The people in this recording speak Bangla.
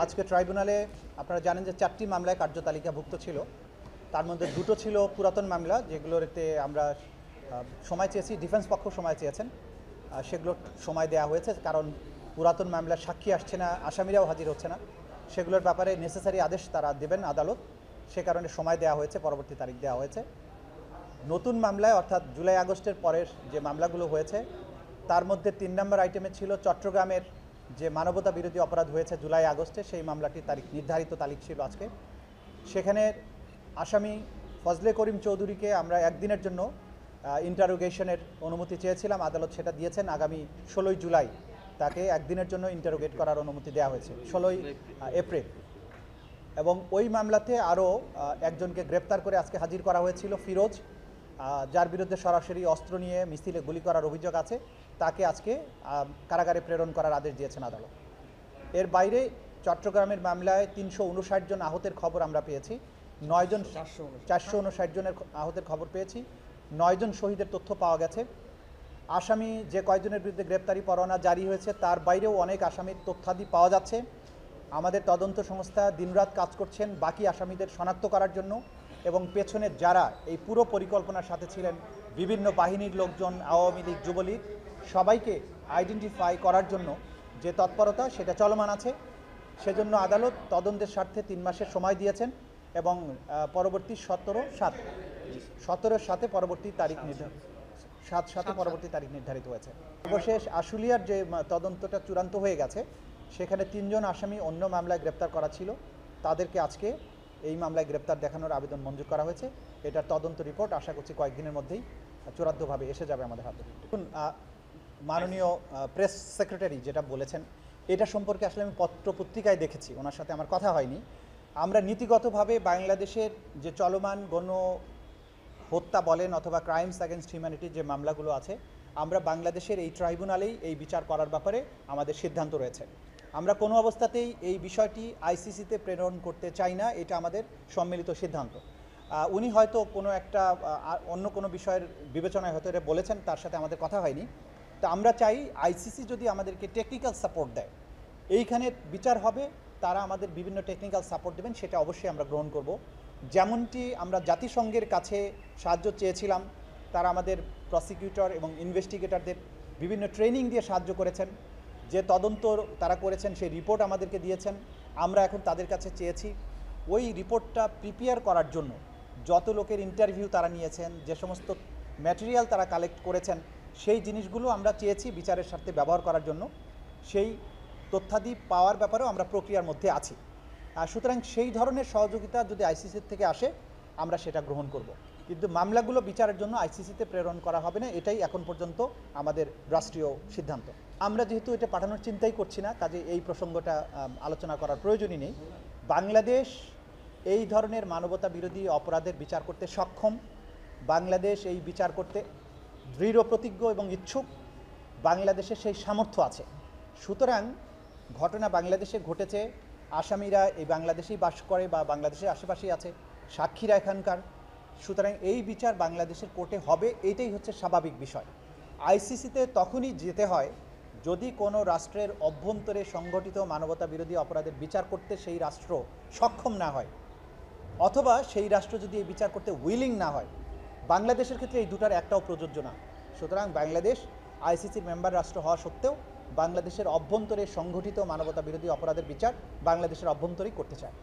আজকে ট্রাইব্যুনালে আপনারা জানেন যে 4টি মামলায় কার্যতালিকাভুক্ত ছিল। তার মধ্যে 2টো ছিল পুরাতন মামলা, যেগুলোতে আমরা সময় চেয়েছি, ডিফেন্স পক্ষ সময় চেয়েছেন, সেগুলোর সময় দেওয়া হয়েছে। কারণ পুরাতন মামলার সাক্ষী আসছে না, আসামিরাও হাজির হচ্ছে না, সেগুলোর ব্যাপারে নেসেসারি আদেশ তারা দেবেন আদালত, সে কারণে সময় দেওয়া হয়েছে, পরবর্তী তারিখ দেওয়া হয়েছে। নতুন মামলায় অর্থাৎ জুলাই আগস্টের পরের যে মামলাগুলো হয়েছে তার মধ্যে 3 নম্বর আইটেমে ছিল চট্টগ্রামের যে মানবতা বিরোধী অপরাধ হয়েছে জুলাই আগস্টে, সেই মামলাটির তারিখ নির্ধারিত তারিখ ছিল আজকে। সেখানে আসামি ফজলে করিম চৌধুরীকে আমরা একদিনের জন্য ইন্টারোগেশনের অনুমতি চেয়েছিলাম, আদালত সেটা দিয়েছেন। আগামী 16ই জুলাই তাকে একদিনের জন্য ইন্টারোগেট করার অনুমতি দেওয়া হয়েছে, 16ই এপ্রিল। এবং ওই মামলাতে আরও একজনকে গ্রেপ্তার করে আজকে হাজির করা হয়েছিল, ফিরোজ, যার বিরুদ্ধে সরাসরি অস্ত্র নিয়ে মিছিলে গুলি করার অভিযোগ আছে। তাকে আজকে কারাগারে প্রেরণ করার আদেশ দিয়েছেন আদালত। এর বাইরে চট্টগ্রামের মামলায় 359 জন আহতের খবর আমরা পেয়েছি, 459 জনের আহতের খবর পেয়েছি, 9 জন শহীদের তথ্য পাওয়া গেছে। আসামি যে কয়েকজনের বিরুদ্ধে গ্রেপ্তারি পরোয়ানা জারি হয়েছে তার বাইরেও অনেক আসামির তথ্যাদি পাওয়া যাচ্ছে। আমাদের তদন্ত সংস্থা দিনরাত কাজ করছেন বাকি আসামিদের শনাক্ত করার জন্য, এবং পেছনে যারা এই পুরো পরিকল্পনার সাথে ছিলেন, বিভিন্ন বাহিনীর লোকজন, আওয়ামী লীগ, যুবলীগ, সবাইকে আইডেন্টিফাই করার জন্য যে তৎপরতা সেটা চলমান আছে। সেজন্য আদালত তদন্তের স্বার্থে 3 মাসের সময় দিয়েছেন এবং পরবর্তী 17-এর সাথে পরবর্তী তারিখ পরবর্তী তারিখ নির্ধারিত হয়েছে। অবশেষ আশুলিয়ার যে তদন্তটা চূড়ান্ত হয়ে গেছে, সেখানে 3 জন আসামি অন্য মামলায় গ্রেপ্তার করা ছিল, তাদেরকে আজকে এই মামলায় গ্রেপ্তার দেখানোর আবেদন মঞ্জুর করা হয়েছে। এটার তদন্ত রিপোর্ট আশা করছি কয়েকদিনের মধ্যেই চূড়ান্তভাবে এসে যাবে আমাদের হাতে। দেখুন, মাননীয় প্রেস সেক্রেটারি যেটা বলেছেন, এটা সম্পর্কে আসলে আমি পত্রপত্রিকায় দেখেছি, ওনার সাথে আমার কথা হয়নি। আমরা নীতিগতভাবে বাংলাদেশের যে চলমান গণ হত্যা বলেন অথবা ক্রাইমস অ্যাগেনস্ট হিউম্যানিটি যে মামলাগুলো আছে, আমরা বাংলাদেশের এই ট্রাইব্যুনালেই এই বিচার করার ব্যাপারে আমাদের সিদ্ধান্ত রয়েছে। আমরা কোনো অবস্থাতেই এই বিষয়টি আইসিসিতে প্রেরণ করতে চাই না, এটা আমাদের সম্মিলিত সিদ্ধান্ত। উনি হয়তো কোনো একটা অন্য কোনো বিষয়ের বিবেচনায় হয়তো এটা বলেছেন, তার সাথে আমাদের কথা হয়নি। তা আমরা চাই আইসিসি যদি আমাদেরকে টেকনিক্যাল সাপোর্ট দেয়, এইখানে বিচার হবে, তারা আমাদের বিভিন্ন টেকনিক্যাল সাপোর্ট দেবেন, সেটা অবশ্যই আমরা গ্রহণ করব। যেমনটি আমরা জাতিসংঘের কাছে সাহায্য চেয়েছিলাম, তারা আমাদের প্রসিকিউটর এবং ইনভেস্টিগেটরদের বিভিন্ন ট্রেনিং দিয়ে সাহায্য করেছেন, যে তদন্ত তারা করেছেন সেই রিপোর্ট আমাদেরকে দিয়েছেন। আমরা এখন তাদের কাছে চেয়েছি ওই রিপোর্টটা প্রিপেয়ার করার জন্য যত লোকের ইন্টারভিউ তারা নিয়েছেন, যে সমস্ত ম্যাটেরিয়াল তারা কালেক্ট করেছেন, সেই জিনিসগুলো আমরা চেয়েছি বিচারের স্বার্থে ব্যবহার করার জন্য। সেই তথ্যাদি পাওয়ার ব্যাপারেও আমরা প্রক্রিয়ার মধ্যে আছি। সুতরাং সেই ধরনের সহযোগিতা যদি আইসিসির থেকে আসে, আমরা সেটা গ্রহণ করব। কিন্তু মামলাগুলো বিচারের জন্য আইসিসিতে প্রেরণ করা হবে না, এটাই এখন পর্যন্ত আমাদের রাষ্ট্রীয় সিদ্ধান্ত। আমরা যেহেতু এটা পাঠানোর চিন্তাই করছি না, কাজে এই প্রসঙ্গটা আলোচনা করার প্রয়োজনই নেই। বাংলাদেশ এই ধরনের মানবতা বিরোধী অপরাধের বিচার করতে সক্ষম, বাংলাদেশ এই বিচার করতে দৃঢ় প্রতিজ্ঞ এবং ইচ্ছুক, বাংলাদেশের সেই সামর্থ্য আছে। সুতরাং ঘটনা বাংলাদেশে ঘটেছে, আসামিরা এই বাংলাদেশেই বাস করে বা বাংলাদেশের আশেপাশেই আছে, সাক্ষীরা এখানকার। সুতরাং এই বিচার বাংলাদেশের কোর্টে হবে, এইটাই হচ্ছে স্বাভাবিক বিষয়। আইসিসিতে তখনই যেতে হয় যদি কোনো রাষ্ট্রের অভ্যন্তরে সংগঠিত মানবতা বিরোধী অপরাধের বিচার করতে সেই রাষ্ট্র সক্ষম না হয়, অথবা সেই রাষ্ট্র যদি এই বিচার করতে উইলিং না হয়। বাংলাদেশের ক্ষেত্রে এই দুটার একটাও প্রযোজ্য না। সুতরাং বাংলাদেশ আইসিসির মেম্বার রাষ্ট্র হওয়া সত্ত্বেও বাংলাদেশের অভ্যন্তরে সংগঠিত মানবতা বিরোধী অপরাধের বিচার বাংলাদেশের অভ্যন্তরেই করতে চায়।